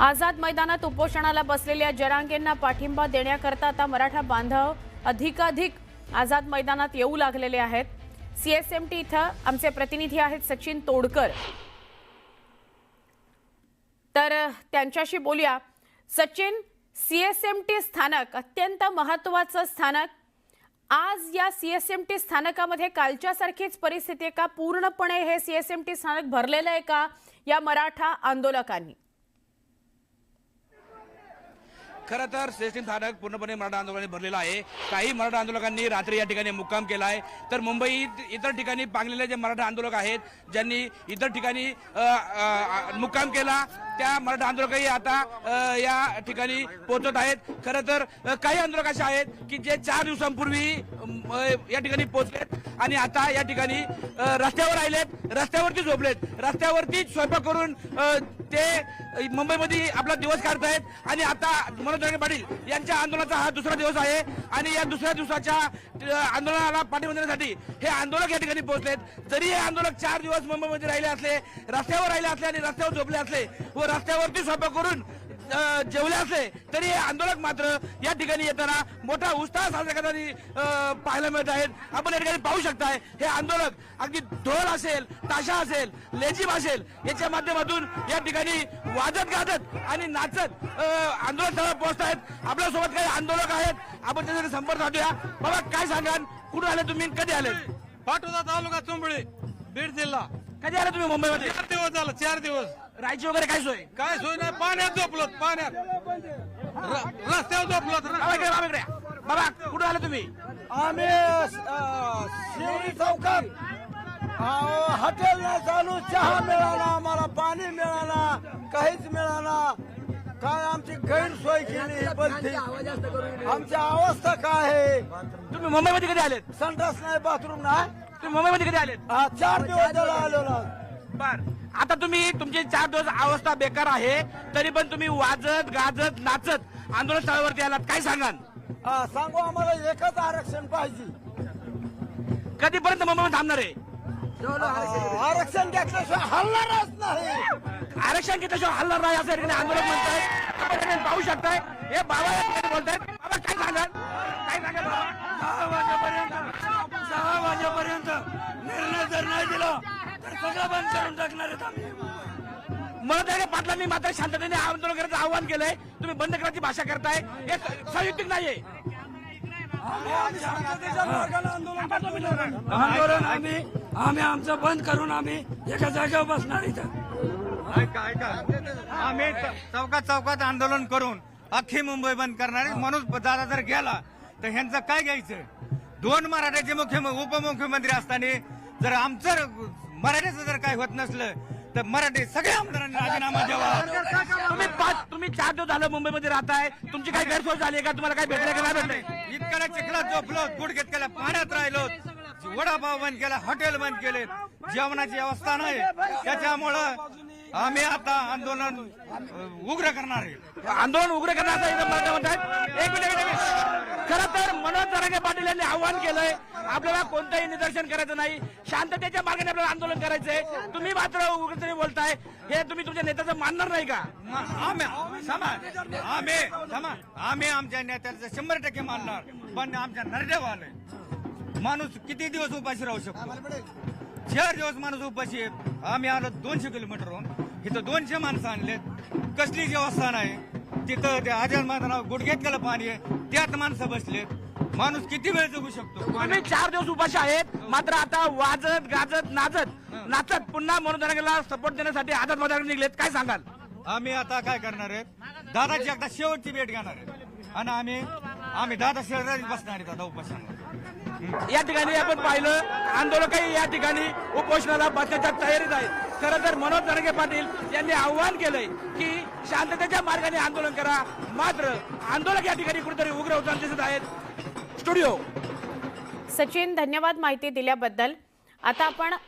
आझाद मैदानात उपोषणाला बसलेल्या जरांगेंना पाठिंबा देण्याकरता आता मराठा बांधव अधिकाधिक आझाद मैदानात येऊ लागलेले आहेत। सीएसएमटी इथं आमचे प्रतिनिधी आहेत सचिन तोडकर, तर त्यांच्याशी बोलूया। सचिन, सीएसएमटी स्थानक अत्यंत महत्त्वाचं स्थानक, आज या सीएसएमटी स्थानकामध्ये कालच्या सारखीच परिस्थिती आहे का? पूर्णपणे हे सीएसएमटी स्थानक भरलेलं आहे का या मराठा आंदोलकांनी? खरं तर सीएसएमटी स्थानक पूर्णपणे मराठा आंदोलकांनी भरलेलं आहे। काही मराठा आंदोलकांनी रात्री या ठिकाणी मुक्काम केला आहे, तर मुंबईत इतर ठिकाणी पांगलेले जे मराठा आंदोलक आहेत ज्यांनी इतर ठिकाणी मुक्काम केला, त्या मराठा आंदोलकही आता या ठिकाणी पोहोचत आहेत। खरं तर काही आंदोलक असे आहेत की जे 4 दिवसांपूर्वी या ठिकाणी पोहोचलेत आणि आता या ठिकाणी रस्त्यावर राहिलेत, रस्त्यावरती झोपलेत, रस्त्यावरती स्वयंपाक करून ते मुंबईमध्ये आपला दिवस काढतायत। आणि आता मनोज जरांगे पाटील यांच्या आंदोलनाचा हा दुसरा दिवस आहे आणि या दुसऱ्या दिवसाच्या आंदोलनाला पाठिंबा देण्यासाठी हे आंदोलक या ठिकाणी पोहोचलेत। जरी हे आंदोलक 4 दिवस मुंबईमध्ये राहिले असले, रस्त्यावर राहिले असले आणि रस्त्यावर झोपले असले व रस्त्यावरती स्वयंपाक करून जेवले असले, तरी हे आंदोलक मात्र या ठिकाणी येताना मोठा उत्साह साजरा करताना पाहायला मिळत आहेत। आपण या ठिकाणी पाहू शकताय हे आंदोलक अगदी ढोल असेल, ताशा असेल, लेझीम असेल याच्या माध्यमातून या ठिकाणी वाजत गाजत आणि नाचत आंदोलन स्थळावर पोहोचत आहेत। आपल्यासोबत काही आंदोलक आहेत, आपण त्यांच्याकडे संपर्क साधूया। बाबा, काय सांगाल, कुठून आले तुम्ही, कधी आले? पाटोदा तालुका चोंबळी, बीड जिल्हा। कधी आले तुम्ही मुंबईमध्ये? 4 दिवस झालं, 4 दिवस। राहायची वगैरे काय सोय? काय सोय नाही, पाण्यात झोपलोत, पाण्यात रस्त्यावर झोपलोत। बाबा, कुठून आले तुम्ही? आम्ही शिवरी चौकात हॉटेल नाही चालू, चहा मिळाला आम्हाला, पाणी मिळाला, काहीच मिळाला। काय आमची गैरसोय केली, आमची अवस्था काय आहे? तुम्ही मुंबईमध्ये कधी आलेत? संडास नाही, बाथरूम नाही। तुम्ही मुंबईमध्ये कधी आलेत? 4 दिवस झाला आलेलो। बर, आता तुम्ही तुमची 4 दिवस अवस्था बेकार आहे, तरी पण तुम्ही वाजत गाजत नाचत आंदोलन स्थळावरती आलात, काय सांगाल? सांगू, आम्हाला एकच आरक्षण पाहिजे। कधीपर्यंत मुंबईमध्ये थांबणार आहे? आरक्षण घेतल्याशिवाय हलणारच नाही। आरक्षण घेतल्याशिवाय हलणार नाही असं या ठिकाणी आंदोलक म्हणतायत। आपण या ठिकाणी पाहू शकताय हे बाबा या ठिकाणी बोलतायत। बाबा, काय सांगाल, काय सांगाल बाबा? 6 वाजेपर्यंत निर्णय जर नाही दिला तर सगळं बंद करून टाकणार आहेत आम्ही। मनोज जरांगे पाटलांनी मात्र शांततेने आंदोलन करायचं आवाहन केलंय। तुम्ही बंद करायची भाषा करताय, हे संयुक्तिक नाहीये। आंदोलन आम्ही आमचं बंद करून आम्ही एका जागेवर बसणार इथं। आम्ही चौकात आंदोलन करून अख्खी मुंबई बंद करणार आहे। मनोज दादा जर गेला तर ह्यांचं काय घ्यायचं? 2 मराठ्याचे उपमुख्यमंत्री असताना जर आमचं मराठ्याचं जर काय होत नसलं तर मराठी सगळ्या आमदारांनी राजीनामा द्यावा। तुम्ही 4 दिवस झालं मुंबईमध्ये राहताय, तुमची काही गैरसोय झाली का? तुम्हाला काय भेटलं का नाही भेटलंय? इतक्या चिखलात झोपलो, गुडघेत केला, पाण्यात राहिलो, वडापाव बंद केला, हॉटेल बंद केले, जेवणाची व्यवस्था नाही। त्याच्यामुळं आम्ही आता आंदोलन उग्र करणार आहे। आंदोलन उग्र करण्याचा इथं म्हणतात। एक मिनिट, खरं तर मनोज जरांगे पाटील यांनी आव्हान केलंय, आपल्याला कोणतंही निदर्शन करायचं नाही, शांततेच्या मार्गाने आपल्याला आंदोलन करायचंय। तुम्ही मात्र उग्रतेने बोलताय, हे तुम्ही तुमच्या नेत्याचं मानणार नाही का? आम्ही आमच्या नेत्याचं 100% मानणार, पण आमच्या नरडेवाले माणूस किती दिवस उपाशी राहू शकतो? 4 दिवस माणूस उपाशी आहे। आम्ही आलो 200 किलोमीटरहून, इथं 200 माणसं आणलेत, कसली व्यवस्था नाही। तिथं त्या आझाद मैदानावर गुडघ्यात केलं पाणी आहे, त्यात माणसं बसलेत, माणूस किती वेळ जगू शकतो? तुम्ही 4 दिवस उपाशी आहेत, मात्र आता वाजत गाजत नाचत पुन्हा मनोज जरांगेला सपोर्ट देण्यासाठी आझाद मैदानावर निघलेत, काय सांगाल? आम्ही आता काय करणार आहे, दादाची एकदा शेवटची भेट घेणार आहे आणि आम्ही दादा शहरात बसणार आहेत आता उपोषणाला। या ठिकाणी आपण पाहिलं आंदोलकही या ठिकाणी उपोषणाला बसण्याच्या तयारीत आहेत। खरं तर मनोज जरांगे पाटील यांनी आव्हान केलंय की शांततेच्या मार्गाने आंदोलन करा, मात्र आंदोलक या ठिकाणी कुठेतरी उग्र होताना दिसत आहेत। स्टुडिओ सचिन, धन्यवाद माहिती दिल्याबद्दल। आता आपण